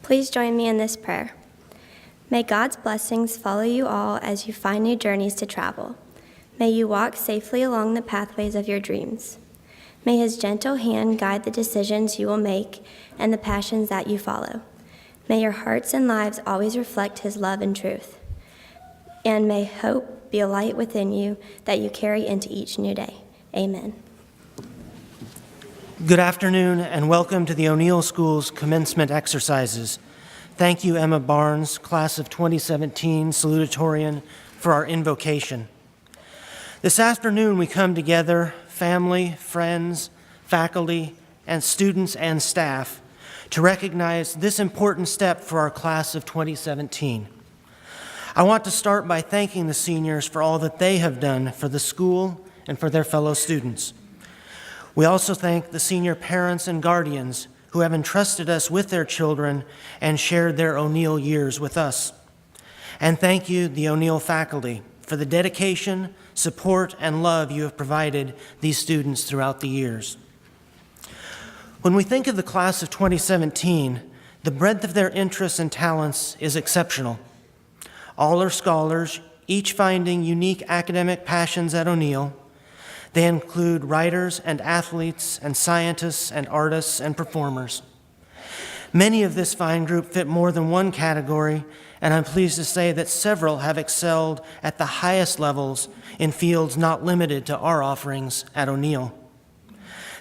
Please join me in this prayer. May God's blessings follow you all as you find new journeys to travel. May you walk safely along the pathways of your dreams. May his gentle hand guide the decisions you will make and the passions that you follow. May your hearts and lives always reflect his love and truth. And may hope be a light within you that you carry into each new day. Amen. Good afternoon and welcome to the O'Neill School's commencement exercises. Thank you, Emma Barnes, class of 2017 salutatorian, for our invocation. This afternoon we come together, family, friends, faculty, and students and staff, to recognize this important step for our class of 2017. I want to start by thanking the seniors for all that they have done for the school and for their fellow students. We also thank the senior parents and guardians who have entrusted us with their children and shared their O'Neill years with us. And thank you, the O'Neill faculty, for the dedication, support, and love you have provided these students throughout the years. When we think of the class of 2017, the breadth of their interests and talents is exceptional. All are scholars, each finding unique academic passions at O'Neill. They include writers and athletes and scientists and artists and performers. Many of this fine group fit more than one category, and I'm pleased to say that several have excelled at the highest levels in fields not limited to our offerings at O'Neill.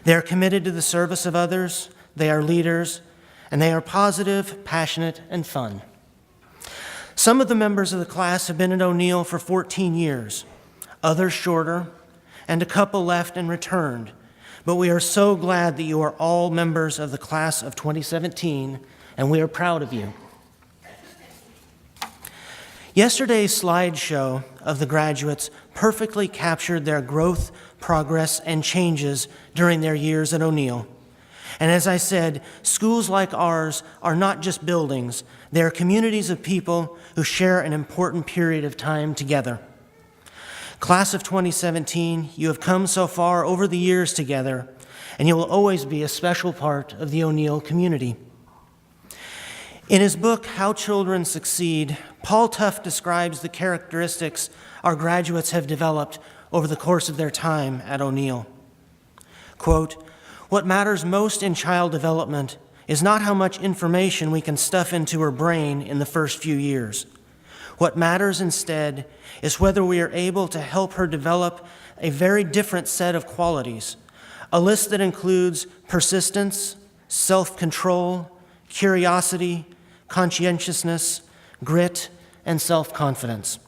They are committed to the service of others, they are leaders, and they are positive, passionate, and fun. Some of the members of the class have been at O'Neill for 14 years, others shorter, and a couple left and returned. But we are so glad that you are all members of the class of 2017, and we are proud of you. Yesterday's slideshow of the graduates perfectly captured their growth, progress, and changes during their years at O'Neill. And as I said, schools like ours are not just buildings, they are communities of people who share an important period of time together. Class of 2017, you have come so far over the years together, and you will always be a special part of the O'Neill community. In his book, How Children Succeed, Paul Tough describes the characteristics our graduates have developed over the course of their time at O'Neill. Quote, "What matters most in child development is not how much information we can stuff into her brain in the first few years. What matters instead is whether we are able to help her develop a very different set of qualities, a list that includes persistence, self-control, curiosity, conscientiousness, grit, and self-confidence.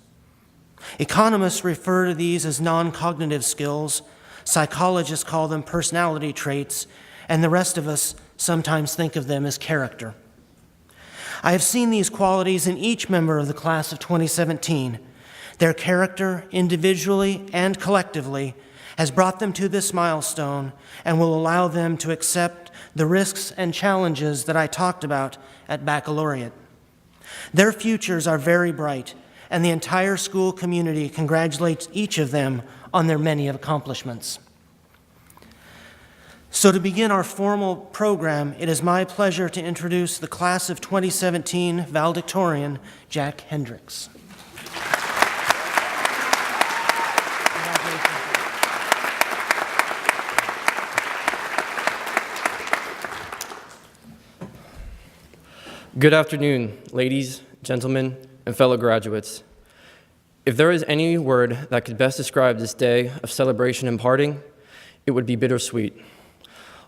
Economists refer to these as non-cognitive skills, psychologists call them personality traits, and the rest of us sometimes think of them as character. I have seen these qualities in each member of the class of 2017. Their character, individually and collectively, has brought them to this milestone and will allow them to accept the risks and challenges that I talked about at baccalaureate. Their futures are very bright, and the entire school community congratulates each of them on their many accomplishments. So to begin our formal program, it is my pleasure to introduce the class of 2017 valedictorian, Jack Hendricks. Good afternoon, ladies, gentlemen, and fellow graduates. If there is any word that could best describe this day of celebration and parting, it would be bittersweet.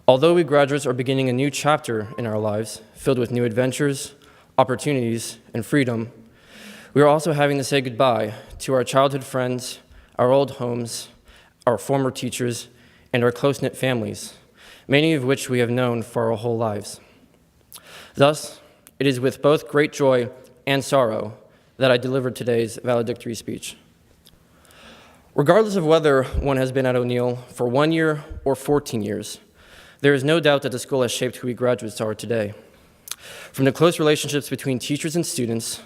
Although we graduates are beginning a new chapter in our lives, filled with new adventures, opportunities, and freedom, we are also having to say goodbye to our childhood friends, our old homes, our former teachers, and our close-knit families, many of which we have known for our whole lives. Thus, it is with both great joy and sorrow that I delivered today's valedictory speech. Regardless of whether one has been at O'Neill for 1 year or 14 years, there is no doubt that the school has shaped who we graduates are today. From the close relationships between teachers and students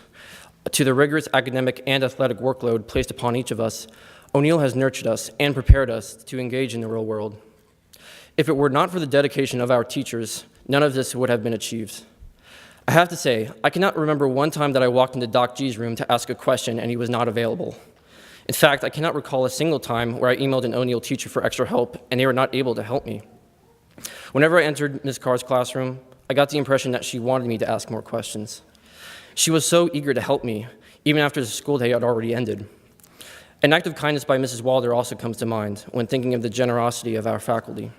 to the rigorous academic and athletic workload placed upon each of us, O'Neill has nurtured us and prepared us to engage in the real world. If it were not for the dedication of our teachers, none of this would have been achieved. I have to say, I cannot remember one time that I walked into Doc G's room to ask a question and he was not available. In fact, I cannot recall a single time where I emailed an O'Neill teacher for extra help and they were not able to help me. Whenever I entered Ms. Carr's classroom, I got the impression that she wanted me to ask more questions. She was so eager to help me, even after the school day had already ended. An act of kindness by Mrs. Walder also comes to mind when thinking of the generosity of our faculty.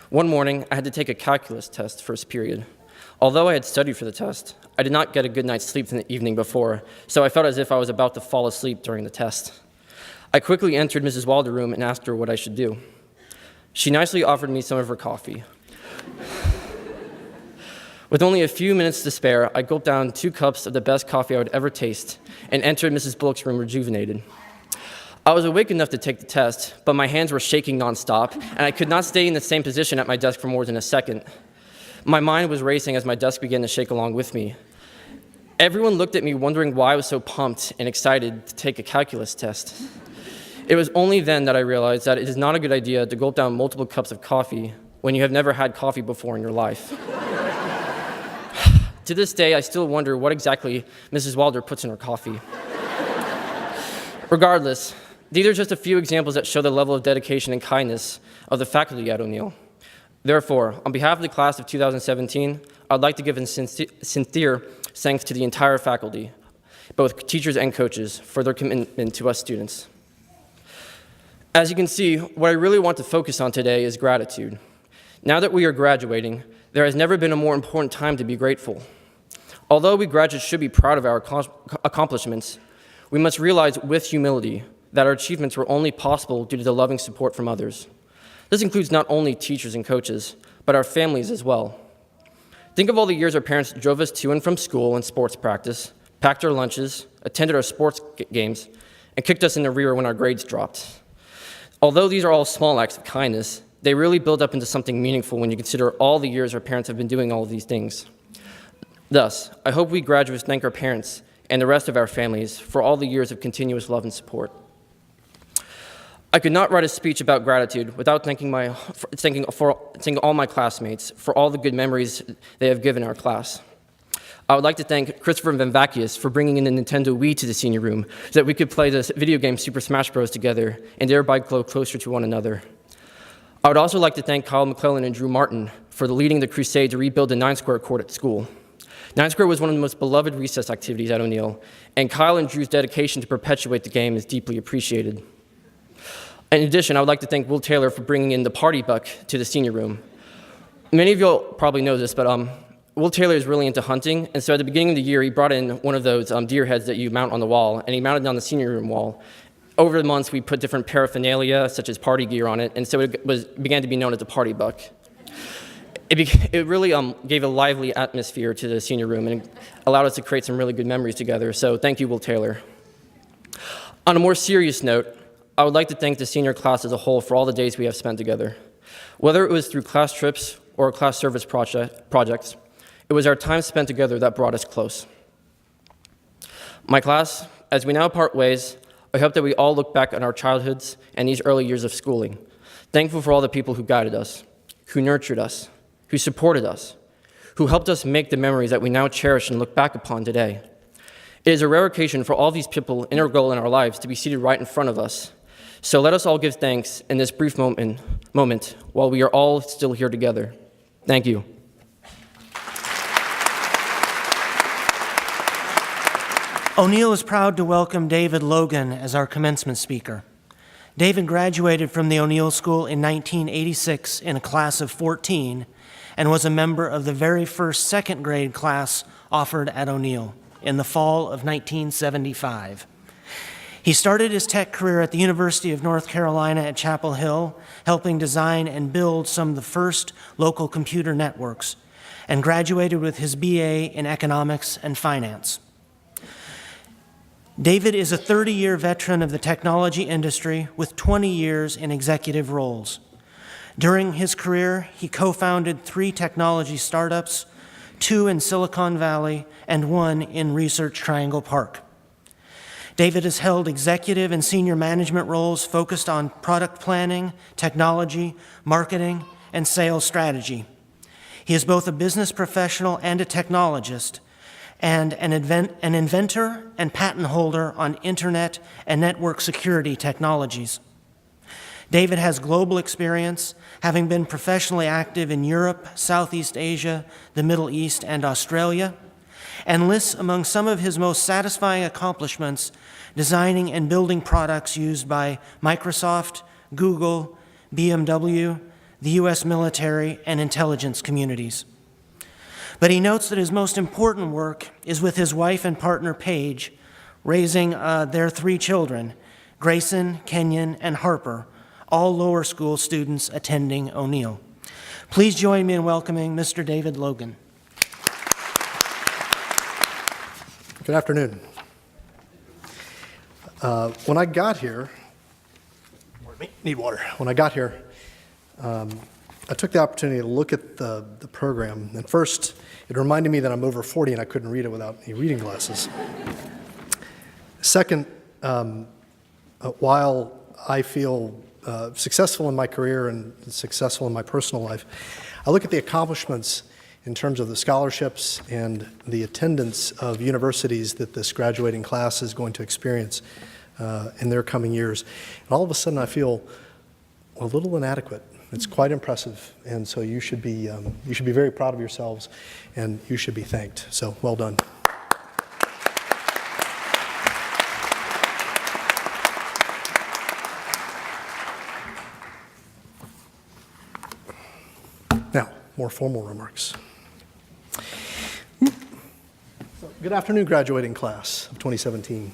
One morning, I had to take a calculus test first period. Although I had studied for the test, I did not get a good night's sleep the evening before, so I felt as if I was about to fall asleep during the test. I quickly entered Mrs. Walder's room and asked her what I should do. She nicely offered me some of her coffee. With only a few minutes to spare, I gulped down 2 cups of the best coffee I would ever taste and entered Mrs. Bullock's room rejuvenated. I was awake enough to take the test, but my hands were shaking nonstop, and I could not stay in the same position at my desk for more than a second. My mind was racing as my desk began to shake along with me. Everyone looked at me wondering why I was so pumped and excited to take a calculus test. It was only then that I realized that it is not a good idea to gulp down multiple cups of coffee when you have never had coffee before in your life. To this day, I still wonder what exactly Mrs. Walder puts in her coffee. Regardless, these are just a few examples that show the level of dedication and kindness of the faculty at O'Neill. Therefore, on behalf of the class of 2017, I'd like to give a sincere thanks to the entire faculty, both teachers and coaches, for their commitment to us students. As you can see, what I really want to focus on today is gratitude. Now that we are graduating, there has never been a more important time to be grateful. Although we graduates should be proud of our accomplishments, we must realize with humility that our achievements were only possible due to the loving support from others. This includes not only teachers and coaches, but our families as well. Think of all the years our parents drove us to and from school and sports practice, packed our lunches, attended our sports games, and kicked us in the rear when our grades dropped. Although these are all small acts of kindness, they really build up into something meaningful when you consider all the years our parents have been doing all of these things. Thus, I hope we graduates thank our parents and the rest of our families for all the years of continuous love and support. I could not write a speech about gratitude without thanking all my classmates for all the good memories they have given our class. I would like to thank Christopher Van Vacchius for bringing in the Nintendo Wii to the senior room so that we could play the video game Super Smash Bros. Together and thereby grow closer to one another. I would also like to thank Kyle McClellan and Drew Martin for leading the crusade to rebuild the 9 Square court at school. 9 Square was one of the most beloved recess activities at O'Neill, and Kyle and Drew's dedication to perpetuate the game is deeply appreciated. In addition, I would like to thank Will Taylor for bringing in the party buck to the senior room. Many of you will probably know this, but Will Taylor is really into hunting, and so at the beginning of the year, he brought in one of those deer heads that you mount on the wall, and he mounted it on the senior room wall. Over the months, we put different paraphernalia, such as party gear on it, and so it began to be known as the party buck. It really gave a lively atmosphere to the senior room and allowed us to create some really good memories together, so thank you, Will Taylor. On a more serious note, I would like to thank the senior class as a whole for all the days we have spent together. Whether it was through class trips or class service projects, it was our time spent together that brought us close. My class, as we now part ways, I hope that we all look back on our childhoods and these early years of schooling, thankful for all the people who guided us, who nurtured us, who supported us, who helped us make the memories that we now cherish and look back upon today. It is a rare occasion for all these people integral in our lives to be seated right in front of us. So let us all give thanks in this brief moment while we are all still here together. Thank you. O'Neill is proud to welcome David Logan as our commencement speaker. David graduated from the O'Neill School in 1986 in a class of 14 and was a member of the very first second grade class offered at O'Neill in the fall of 1975. He started his tech career at the University of North Carolina at Chapel Hill, helping design and build some of the first local computer networks, and graduated with his BA in economics and finance. David is a 30-year veteran of the technology industry with 20 years in executive roles. During his career, he co-founded 3 technology startups, 2 in Silicon Valley and 1 in Research Triangle Park. David has held executive and senior management roles focused on product planning, technology, marketing, and sales strategy. He is both a business professional and a technologist, and an inventor and patent holder on internet and network security technologies. David has global experience, having been professionally active in Europe, Southeast Asia, the Middle East, and Australia, and lists among some of his most satisfying accomplishments designing and building products used by Microsoft, Google, BMW, the U.S. military, and intelligence communities. But he notes that his most important work is with his wife and partner, Paige, raising their 3 children, Grayson, Kenyon, and Harper, all lower school students attending O'Neill. Please join me in welcoming Mr. David Logan. Good afternoon. When I got here, need water. When I got here, I took the opportunity to look at the program. And first, it reminded me that I'm over 40 and I couldn't read it without any reading glasses. Second, while I feel successful in my career and successful in my personal life, I look at the accomplishments in terms of the scholarships and the attendance of universities that this graduating class is going to experience in their coming years. And all of a sudden I feel a little inadequate. It's quite impressive, and so you should be very proud of yourselves, and you should be thanked. So well done. Now, more formal remarks. Good afternoon, graduating class of 2017.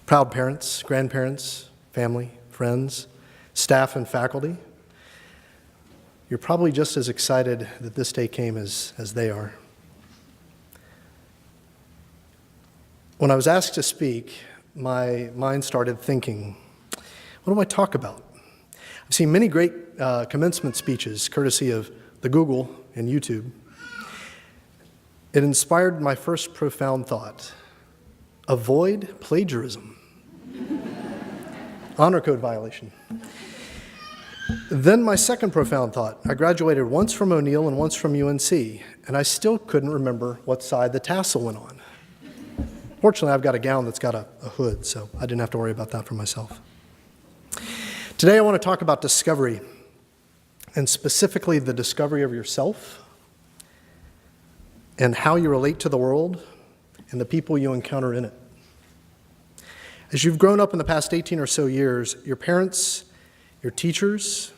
Proud parents, grandparents, family, friends, staff, and faculty. You're probably just as excited that this day came as they are. When I was asked to speak, my mind started thinking, what do I talk about? I've seen many great commencement speeches, courtesy of the Google and YouTube. It inspired my first profound thought: avoid plagiarism. Honor code violation. Then my second profound thought: I graduated once from O'Neill and once from UNC, and I still couldn't remember what side the tassel went on. Fortunately, I've got a gown that's got a hood, so I didn't have to worry about that for myself. Today I want to talk about discovery, and specifically the discovery of yourself and how you relate to the world and the people you encounter in it. As you've grown up in the past 18 or so years, your parents, your teachers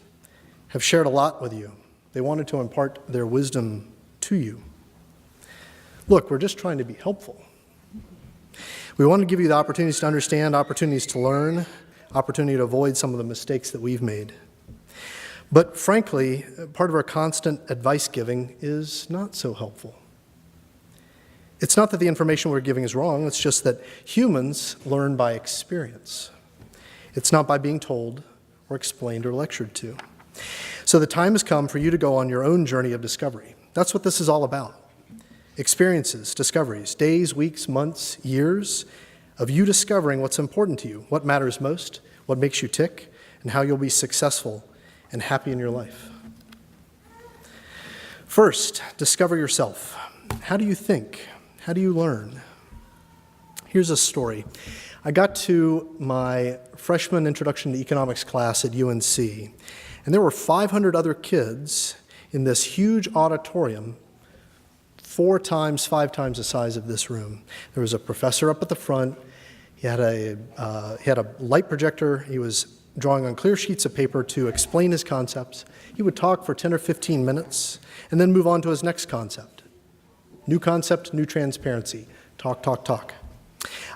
have shared a lot with you. They wanted to impart their wisdom to you. Look, we're just trying to be helpful. We want to give you the opportunities to understand, opportunities to learn, opportunity to avoid some of the mistakes that we've made. But frankly, part of our constant advice giving is not so helpful. It's not that the information we're giving is wrong, it's just that humans learn by experience. It's not by being told or explained or lectured to. So the time has come for you to go on your own journey of discovery. That's what this is all about. Experiences, discoveries, days, weeks, months, years of you discovering what's important to you, what matters most, what makes you tick, and how you'll be successful and happy in your life. First, discover yourself. How do you think? How do you learn? Here's a story. I got to my freshman introduction to economics class at UNC, and there were 500 other kids in this huge auditorium, 5 times the size of this room. There was a professor up at the front. He had a light projector. He was drawing on clear sheets of paper to explain his concepts. He would talk for 10 or 15 minutes and then move on to his next concept. New concept, new transparency. Talk, talk, talk.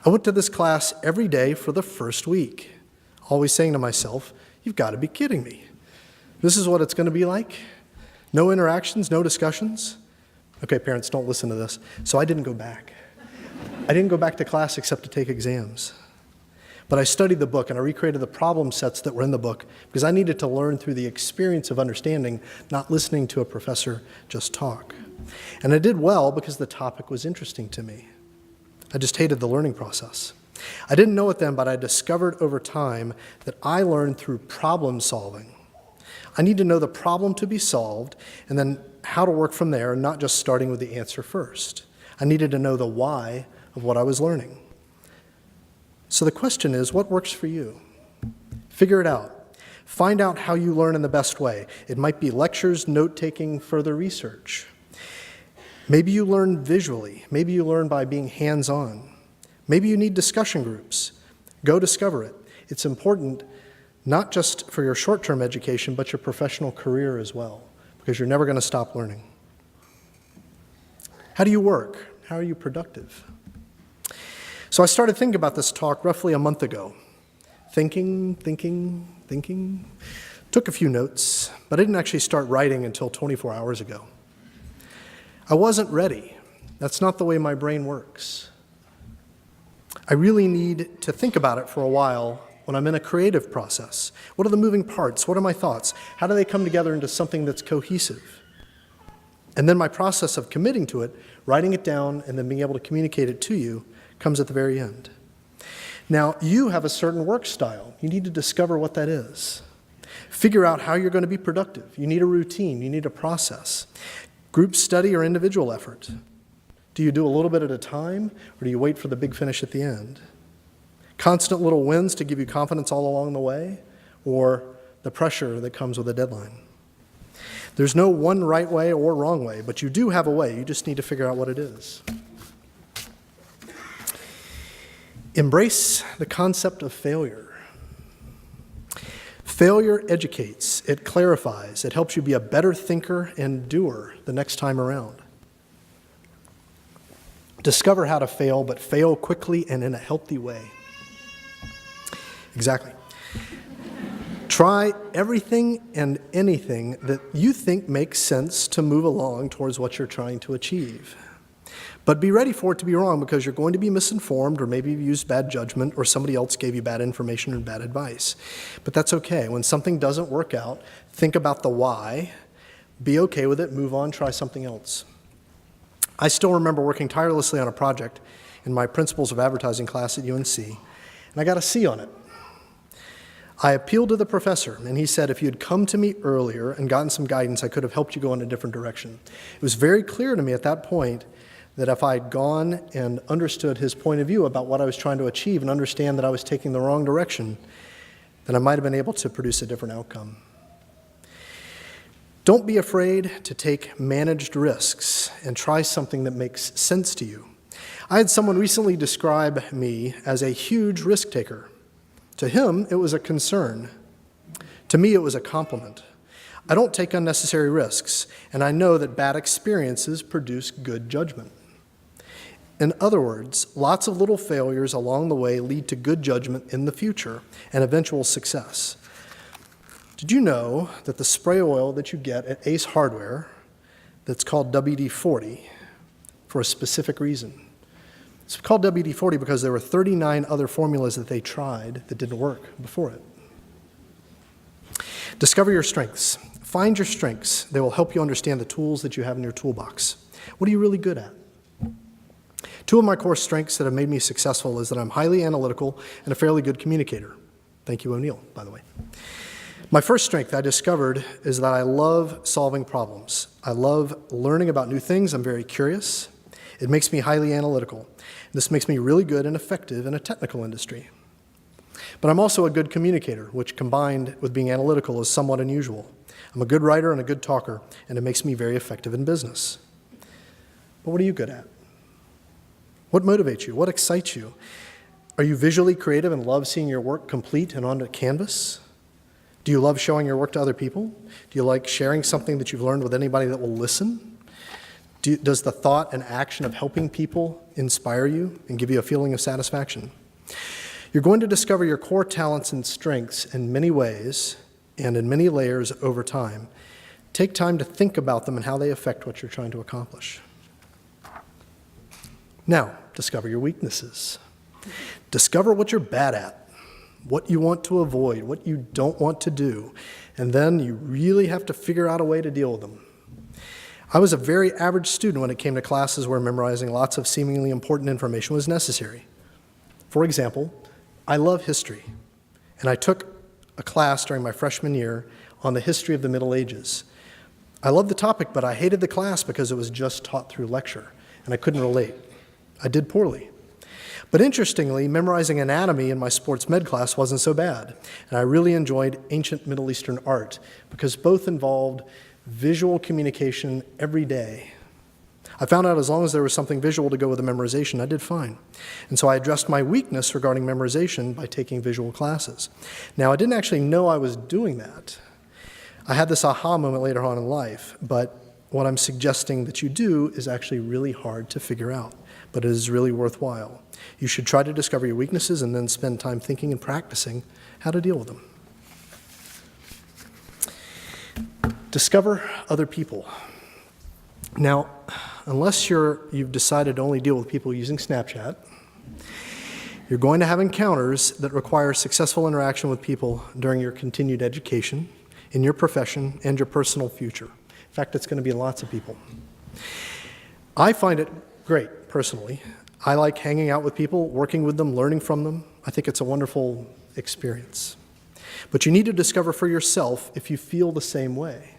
I went to this class every day for the first week, always saying to myself, you've got to be kidding me. This is what it's going to be like? No interactions, no discussions? Okay, parents, don't listen to this. So I didn't go back. I didn't go back to class except to take exams. But I studied the book and I recreated the problem sets that were in the book because I needed to learn through the experience of understanding, not listening to a professor just talk. And I did well because the topic was interesting to me. I just hated the learning process. I didn't know it then, but I discovered over time that I learned through problem solving. I need to know the problem to be solved and then how to work from there, not just starting with the answer first. I needed to know the why of what I was learning. So the question is, what works for you? Figure it out. Find out how you learn in the best way. It might be lectures, note-taking, further research. Maybe you learn visually. Maybe you learn by being hands-on. Maybe you need discussion groups. Go discover it. It's important not just for your short-term education, but your professional career as well, because you're never going to stop learning. How do you work? How are you productive? So I started thinking about this talk roughly a month ago. Thinking. Took a few notes, but I didn't actually start writing until 24 hours ago. I wasn't ready. That's not the way my brain works. I really need to think about it for a while when I'm in a creative process. What are the moving parts? What are my thoughts? How do they come together into something that's cohesive? And then my process of committing to it, writing it down, and then being able to communicate it to you comes at the very end. Now, you have a certain work style. You need to discover what that is. Figure out how you're going to be productive. You need a routine. You need a process. Group study or individual effort. Do you do a little bit at a time, or do you wait for the big finish at the end? Constant little wins to give you confidence all along the way, or the pressure that comes with a deadline? There's no one right way or wrong way, but you do have a way. You just need to figure out what it is. Embrace the concept of failure. Failure educates, it clarifies, it helps you be a better thinker and doer the next time around. Discover how to fail, but fail quickly and in a healthy way. Exactly. Try everything and anything that you think makes sense to move along towards what you're trying to achieve. But be ready for it to be wrong, because you're going to be misinformed, or maybe you've used bad judgment, or somebody else gave you bad information and bad advice. But that's okay. When something doesn't work out, think about the why, be okay with it, move on, try something else. I still remember working tirelessly on a project in my Principles of Advertising class at UNC, and I got a C on it. I appealed to the professor, and he said if you had come to me earlier and gotten some guidance, I could have helped you go in a different direction. It was very clear to me at that point that if I had gone and understood his point of view about what I was trying to achieve and understand that I was taking the wrong direction, then I might have been able to produce a different outcome. Don't be afraid to take managed risks and try something that makes sense to you. I had someone recently describe me as a huge risk taker. To him, it was a concern. To me, it was a compliment. I don't take unnecessary risks, and I know that bad experiences produce good judgment. In other words, lots of little failures along the way lead to good judgment in the future and eventual success. Did you know that the spray oil that you get at Ace Hardware, that's called WD-40, for a specific reason? It's called WD-40 because there were 39 other formulas that they tried that didn't work before it. Discover your strengths. Find your strengths. They will help you understand the tools that you have in your toolbox. What are you really good at? Two of my core strengths that have made me successful is that I'm highly analytical and a fairly good communicator. Thank you, O'Neill, by the way. My first strength I discovered is that I love solving problems. I love learning about new things. I'm very curious. It makes me highly analytical. This makes me really good and effective in a technical industry. But I'm also a good communicator, which combined with being analytical is somewhat unusual. I'm a good writer and a good talker, and it makes me very effective in business. But what are you good at? What motivates you? What excites you? Are you visually creative and love seeing your work complete and on a canvas? Do you love showing your work to other people? Do you like sharing something that you've learned with anybody that will listen? Does the thought and action of helping people inspire you and give you a feeling of satisfaction? You're going to discover your core talents and strengths in many ways and in many layers over time. Take time to think about them and how they affect what you're trying to accomplish. Now, discover your weaknesses. Discover what you're bad at, what you want to avoid, what you don't want to do, and then you really have to figure out a way to deal with them. I was a very average student when it came to classes where memorizing lots of seemingly important information was necessary. For example, I love history, and I took a class during my freshman year on the history of the Middle Ages. I loved the topic, but I hated the class because it was just taught through lecture, and I couldn't relate. I did poorly. But interestingly, memorizing anatomy in my sports med class wasn't so bad, and I really enjoyed ancient Middle Eastern art because both involved visual communication every day. I found out as long as there was something visual to go with the memorization, I did fine. And so I addressed my weakness regarding memorization by taking visual classes. Now, I didn't actually know I was doing that. I had this aha moment later on in life, but what I'm suggesting that you do is actually really hard to figure out, but it is really worthwhile. You should try to discover your weaknesses and then spend time thinking and practicing how to deal with them. Discover other people. Now, unless you've decided to only deal with people using Snapchat, you're going to have encounters that require successful interaction with people during your continued education, in your profession, and your personal future. In fact, it's going to be lots of people. I find it great, personally. I like hanging out with people, working with them, learning from them. I think it's a wonderful experience. But you need to discover for yourself if you feel the same way.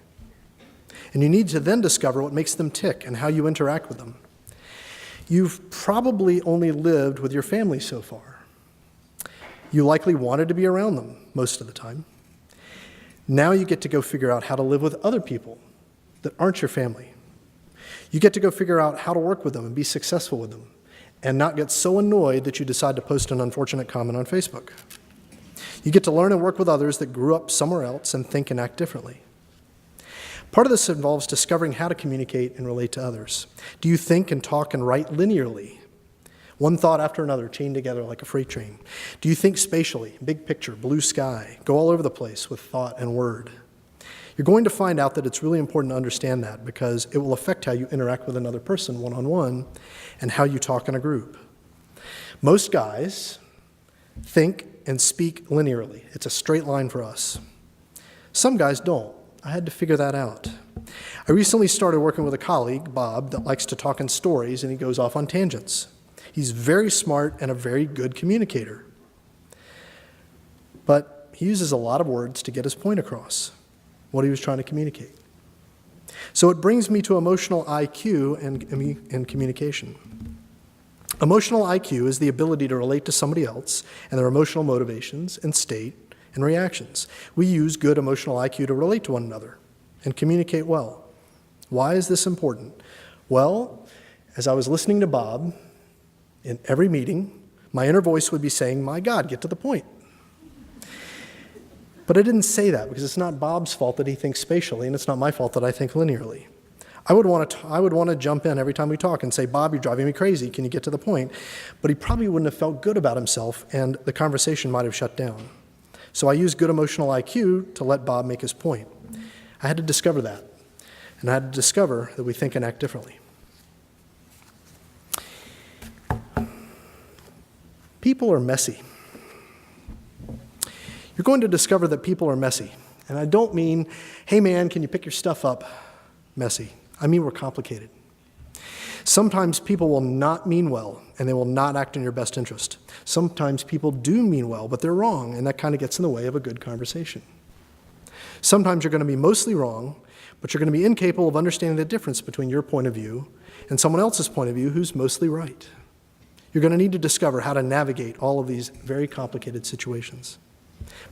And you need to then discover what makes them tick and how you interact with them. You've probably only lived with your family so far. You likely wanted to be around them most of the time. Now you get to go figure out how to live with other people that aren't your family. You get to go figure out how to work with them and be successful with them and not get so annoyed that you decide to post an unfortunate comment on Facebook. You get to learn and work with others that grew up somewhere else and think and act differently. Part of this involves discovering how to communicate and relate to others. Do you think and talk and write linearly? One thought after another, chained together like a freight train. Do you think spatially, big picture, blue sky, go all over the place with thought and word? You're going to find out that it's really important to understand that because it will affect how you interact with another person one-on-one and how you talk in a group. Most guys think and speak linearly. It's a straight line for us. Some guys don't. I had to figure that out. I recently started working with a colleague, Bob, that likes to talk in stories and he goes off on tangents. He's very smart and a very good communicator. But he uses a lot of words to get his point across, what he was trying to communicate. So it brings me to emotional IQ and communication. Emotional IQ is the ability to relate to somebody else and their emotional motivations and state and reactions. We use good emotional IQ to relate to one another and communicate well. Why is this important? Well, as I was listening to Bob, in every meeting, my inner voice would be saying, "My God, get to the point." But I didn't say that because it's not Bob's fault that he thinks spatially, and it's not my fault that I think linearly. I would want to jump in every time we talk and say, "Bob, you're driving me crazy. Can you get to the point?" But he probably wouldn't have felt good about himself, and the conversation might have shut down. So I used good emotional IQ to let Bob make his point. I had to discover that, and I had to discover that we think and act differently. People are messy. You're going to discover that people are messy. And I don't mean, "Hey man, can you pick your stuff up?" Messy. I mean we're complicated. Sometimes people will not mean well, and they will not act in your best interest. Sometimes people do mean well, but they're wrong, and that kind of gets in the way of a good conversation. Sometimes you're going to be mostly wrong, but you're going to be incapable of understanding the difference between your point of view and someone else's point of view who's mostly right. You're going to need to discover how to navigate all of these very complicated situations.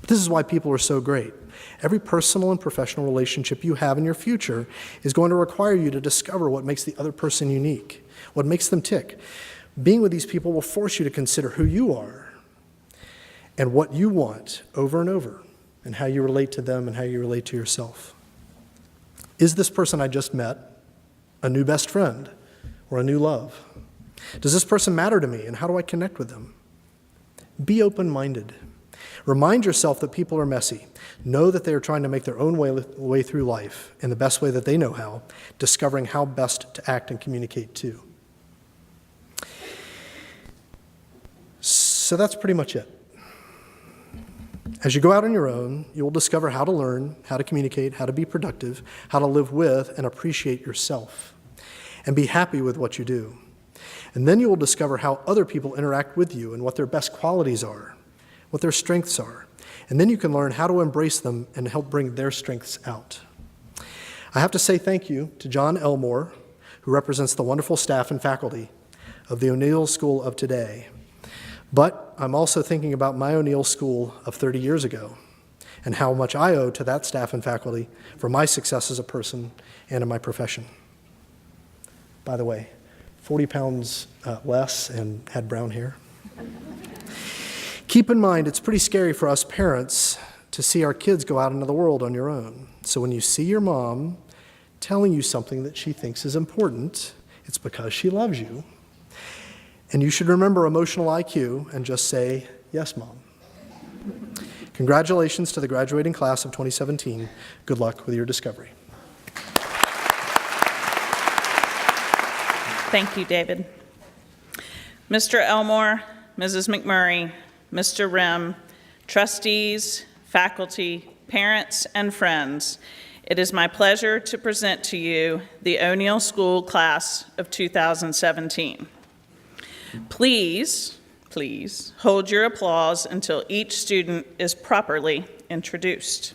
But this is why people are so great. Every personal and professional relationship you have in your future is going to require you to discover what makes the other person unique, what makes them tick. Being with these people will force you to consider who you are and what you want over and over, and how you relate to them and how you relate to yourself. Is this person I just met a new best friend or a new love? Does this person matter to me, and how do I connect with them? Be open-minded. Remind yourself that people are messy. Know that they are trying to make their own way through life in the best way that they know how, discovering how best to act and communicate too. So that's pretty much it. As you go out on your own, you will discover how to learn, how to communicate, how to be productive, how to live with and appreciate yourself, and be happy with what you do. And then you will discover how other people interact with you and what their best qualities are, what their strengths are. And then you can learn how to embrace them and help bring their strengths out. I have to say thank you to John Elmore, who represents the wonderful staff and faculty of the O'Neill School of today. But I'm also thinking about my O'Neill School of 30 years ago and how much I owe to that staff and faculty for my success as a person and in my profession. By the way, 40 pounds less and had brown hair. Keep in mind, it's pretty scary for us parents to see our kids go out into the world on your own. So when you see your mom telling you something that she thinks is important, it's because she loves you. And you should remember emotional IQ and just say, yes, Mom. Congratulations to the graduating class of 2017. Good luck with your discovery. Thank you, David. Mr. Elmore, Mrs. McMurray, Mr. Rim, trustees, faculty, parents, and friends, it is my pleasure to present to you the O'Neill School Class of 2017. Please hold your applause until each student is properly introduced.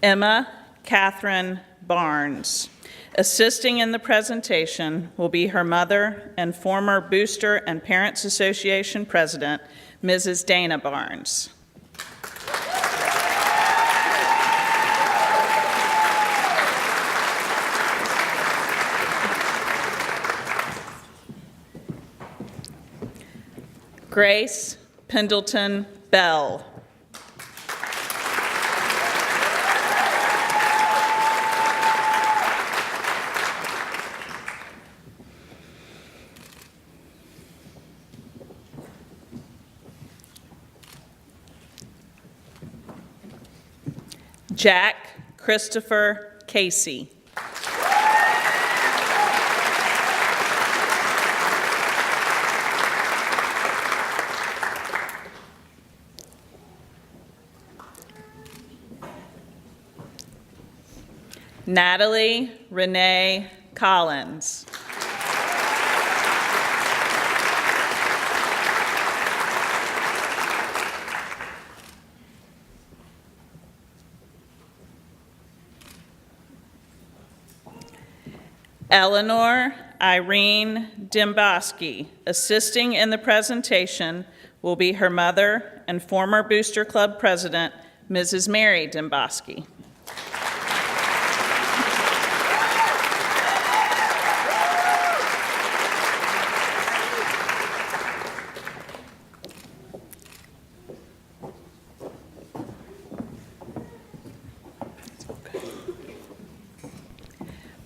Emma Catherine Barnes. Assisting in the presentation will be her mother and former Booster and Parents Association President, Mrs. Dana Barnes. Grace Pendleton Bell. Jack Christopher Casey. Natalie Renee Collins. Eleanor Irene Dimboski. Assisting in the presentation will be her mother and former Booster Club president, Mrs. Mary Dimboski.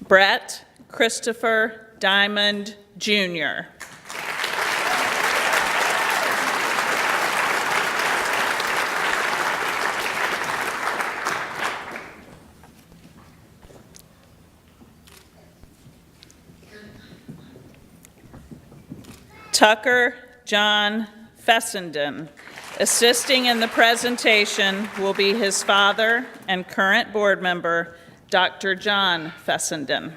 Brett Christopher Diamond, Jr. Tucker John Fessenden. Assisting in the presentation will be his father and current board member, Dr. John Fessenden.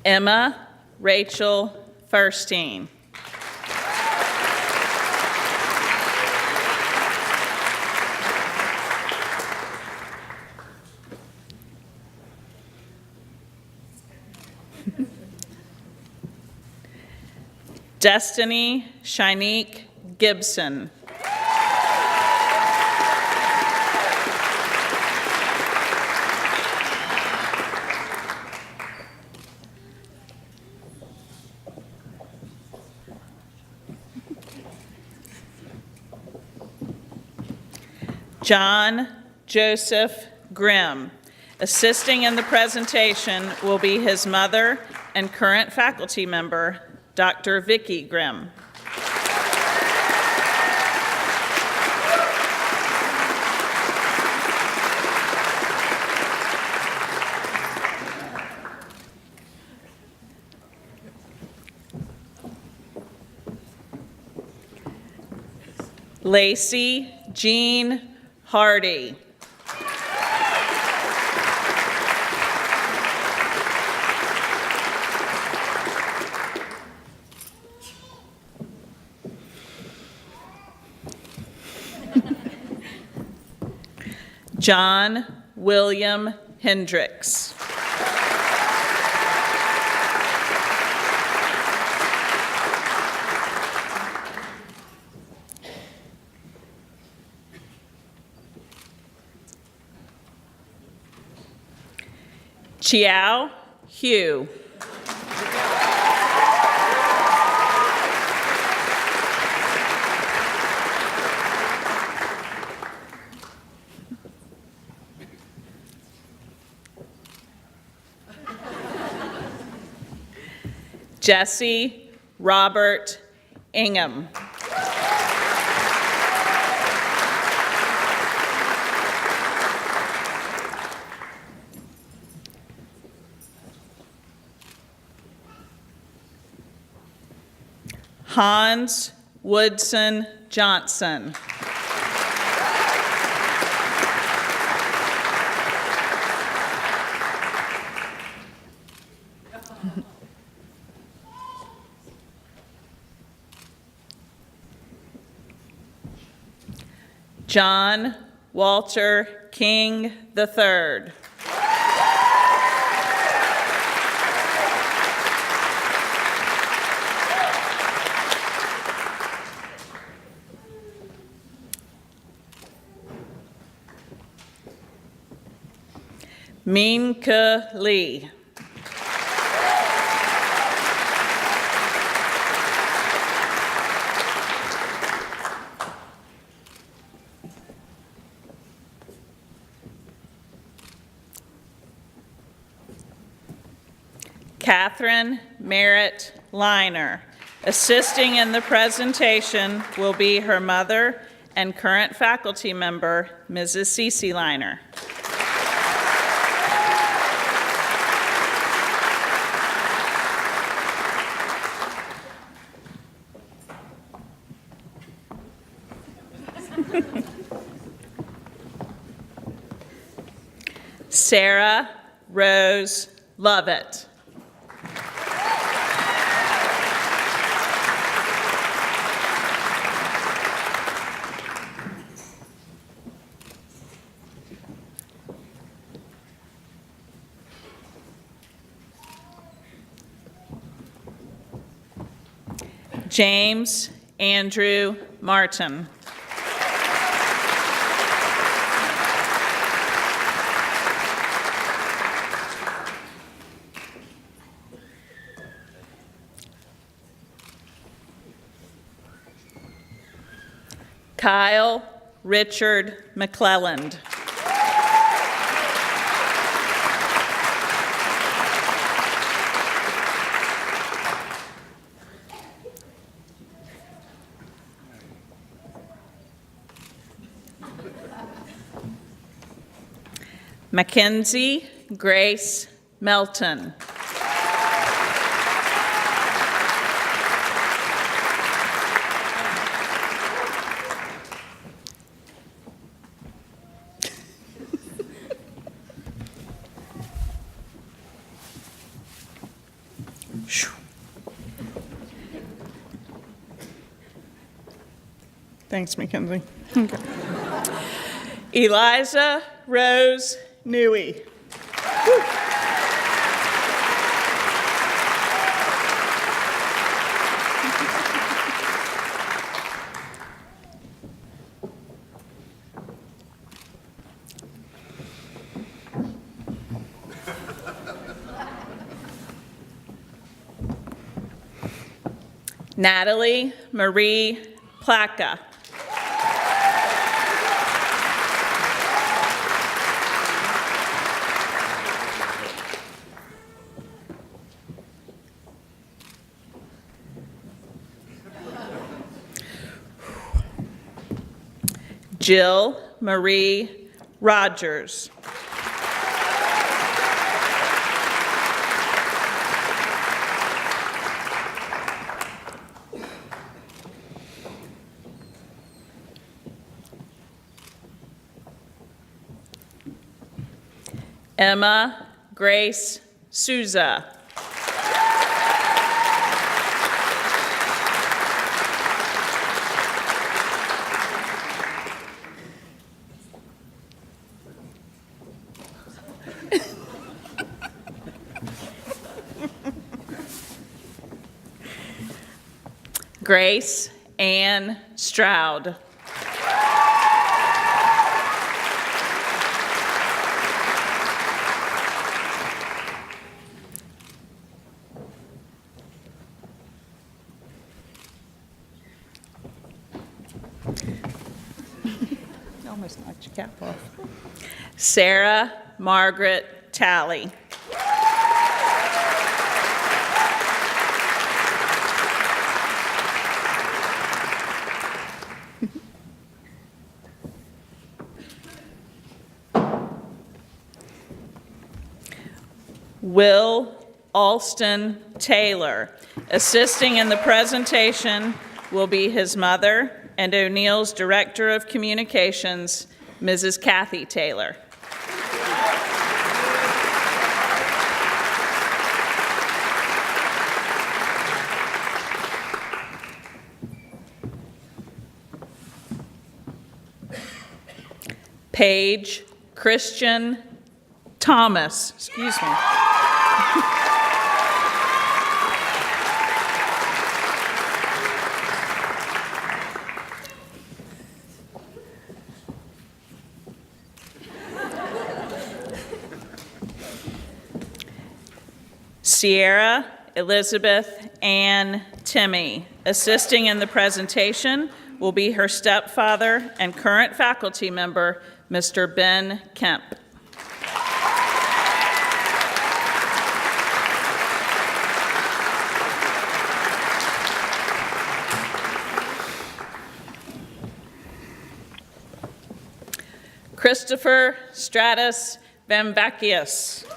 Emma Rachel Furstein. Destiny Shinique Gibson. John Joseph Grimm. Assisting in the presentation will be his mother and current faculty member, Dr. Vicki Grimm. Lacey Jean Hardy. John William Hendricks. Chiao Hugh. Jesse Robert Ingham. Hans Woodson Johnson. John Walter King III. Minka Lee. Catherine Merritt Liner. Assisting in the presentation will be her mother and current faculty member, Mrs. Cece Liner. Sarah Rose Lovett. James Andrew Martin. Kyle Richard McClelland. Mackenzie Grace Melton. Thanks, Mackenzie. Okay. Eliza Rose Newey. Natalie Marie Plaka. Jill Marie Rogers. Emma Grace Souza. Grace Ann Stroud. Almost knocked your cap off. Sarah Margaret Talley. Will Alston Taylor. Assisting in the presentation will be his mother and O'Neill's Director of Communications, Mrs. Kathy Taylor. Paige Christian Thomas, excuse me. Sierra Elizabeth Ann Timmy. Assisting in the presentation will be her stepfather and current faculty member, Mr. Ben Kemp. Christopher Stratus Vamvakius.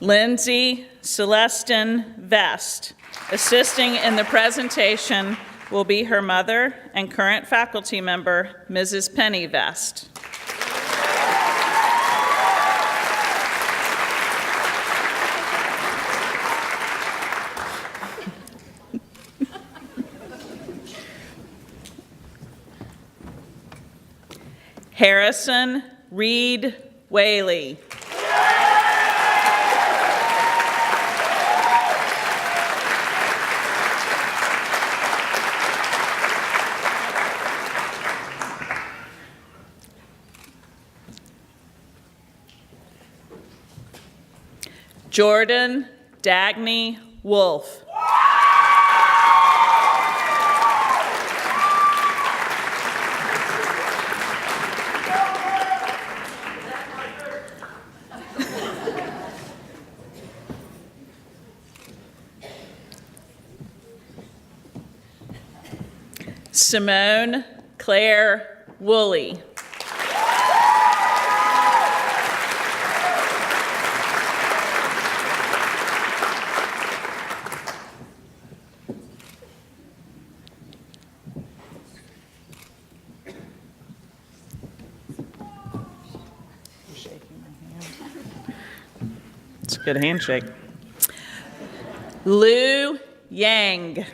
Lindsay Celestin Vest. Assisting in the presentation will be her mother and current faculty member, Mrs. Penny Vest. Harrison Reed Whaley. Jordan Dagny Wolf. Simone Claire Woolley. It's a good handshake. Lou Yang.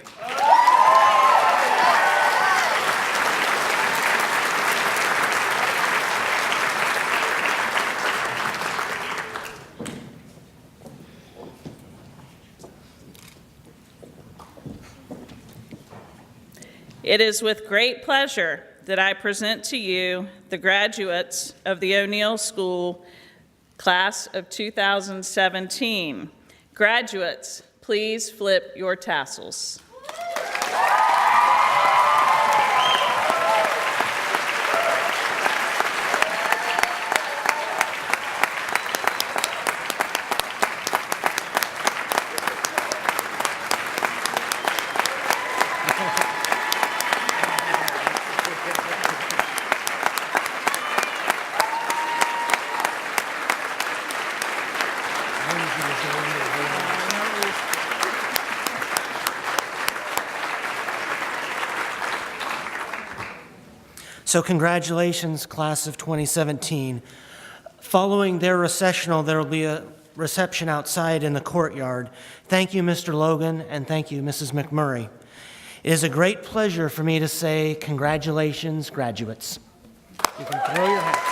It is with great pleasure that I present to you the graduates of the O'Neill School Class of 2017. Graduates, please flip your tassels. So congratulations, class of 2017. Following their recessional, there will be a reception outside in the courtyard. Thank you, Mr. Logan, and thank you, Mrs. McMurray. It is a great pleasure for me to say congratulations, graduates. You can throw your hats.